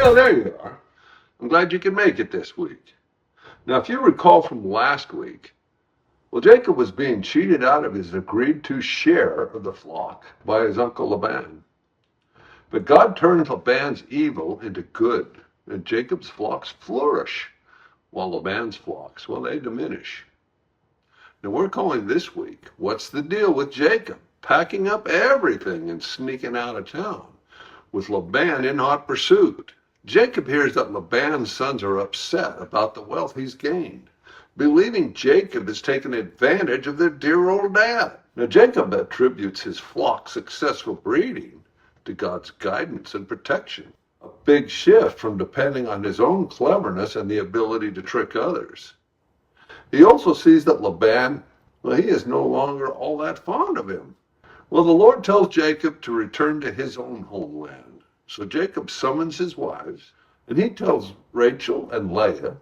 Oh, there you are. I'm glad you could make it this week. Now, if you recall from last week, well, Jacob was being cheated out of his agreed to share of the flock by his uncle Laban. But God turned Laban's evil into good, and Jacob's flocks flourish, while Laban's flocks, well, they diminish. Now, we're calling this week, what's the deal with Jacob packing up everything and sneaking out of town, with Laban in hot pursuit? Jacob hears that Laban's sons are upset about the wealth he's gained, believing Jacob has taken advantage of their dear old dad. Now, Jacob attributes his flock's successful breeding to God's guidance and protection, a big shift from depending on his own cleverness and the ability to trick others. He also sees that Laban, well, he is no longer all that fond of him. Well, the Lord tells Jacob to return to his own homeland. So Jacob summons his wives, and he tells Rachel and Leah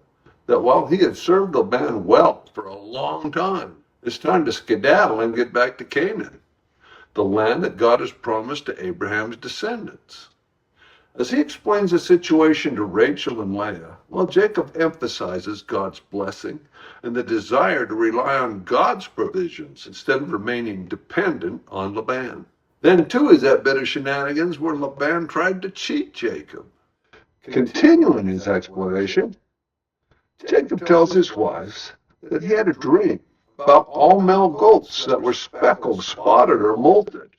that while he had served Laban well for a long time, it's time to skedaddle and get back to Canaan, the land that God has promised to Abraham's descendants. As he explains the situation to Rachel and Leah, well, Jacob emphasizes God's blessing and the desire to rely on God's provisions instead of remaining dependent on Laban. Then, too, is that bit of shenanigans where Laban tried to cheat Jacob. Continuing his explanation, Jacob tells his wives that he had a dream about all male goats that were speckled, spotted, or molted.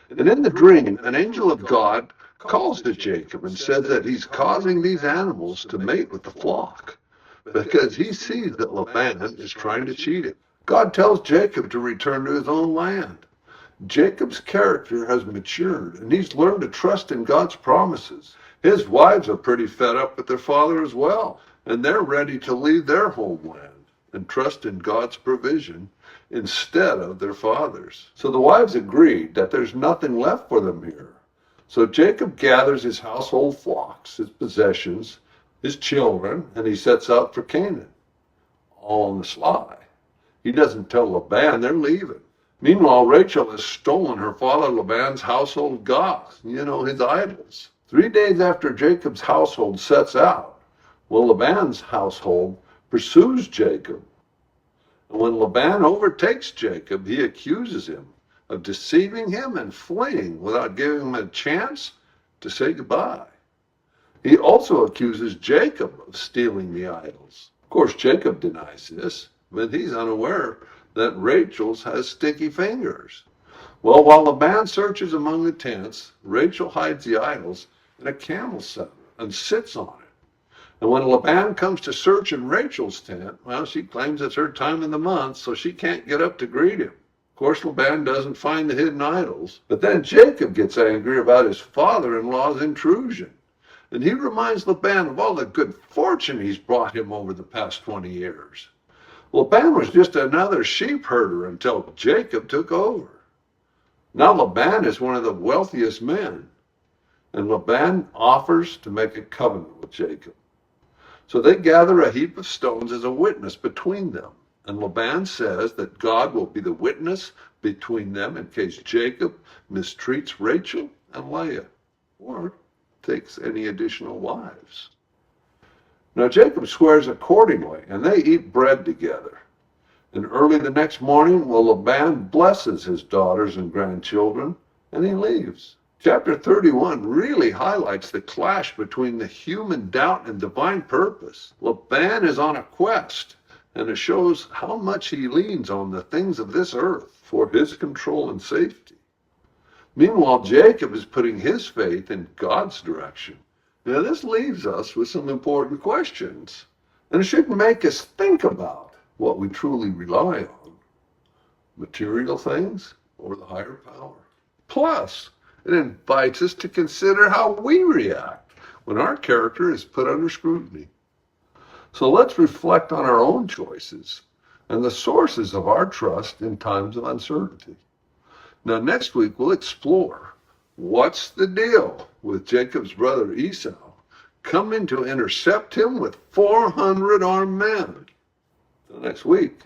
And in the dream, an angel of God calls to Jacob and says that he's causing these animals to mate with the flock because he sees that Laban is trying to cheat him. God tells Jacob to return to his own land. Jacob's character has matured, and he's learned to trust in God's promises. His wives are pretty fed up with their father as well, and they're ready to leave their homeland and trust in God's provision instead of their father's. So the wives agreed that there's nothing left for them here. So Jacob gathers his household flocks, his possessions, his children, and he sets out for Canaan, all on the sly. He doesn't tell Laban they're leaving. Meanwhile, Rachel has stolen her father Laban's household gods, his idols. 3 days after Jacob's household sets out, well, Laban's household pursues Jacob. And when Laban overtakes Jacob, he accuses him of deceiving him and fleeing without giving him a chance to say goodbye. He also accuses Jacob of stealing the idols. Of course, Jacob denies this, but he's unaware that Rachel's has sticky fingers. Well, while Laban searches among the tents, Rachel hides the idols in a camel saddle and sits on it. And when Laban comes to search in Rachel's tent, well, she claims it's her time of the month, so she can't get up to greet him. Of course, Laban doesn't find the hidden idols, but then Jacob gets angry about his father-in-law's intrusion. And he reminds Laban of all the good fortune he's brought him over the past 20 years. Laban was just another sheep herder until Jacob took over. Now Laban is one of the wealthiest men, and Laban offers to make a covenant with Jacob. So they gather a heap of stones as a witness between them, and Laban says that God will be the witness between them in case Jacob mistreats Rachel and Leah, or takes any additional wives. Now Jacob swears accordingly, and they eat bread together. And early the next morning, well, Laban blesses his daughters and grandchildren, and he leaves. Chapter 31 really highlights the clash between the human doubt and divine purpose. Laban is on a quest, and it shows how much he leans on the things of this earth for his control and safety. Meanwhile, Jacob is putting his faith in God's direction. Now, this leaves us with some important questions, and it should make us think about what we truly rely on, material things or the higher power. Plus, it invites us to consider how we react when our character is put under scrutiny. So let's reflect on our own choices and the sources of our trust in times of uncertainty. Now, next week, we'll explore what's the deal with Jacob's brother Esau coming to intercept him with 400 armed men. Till next week.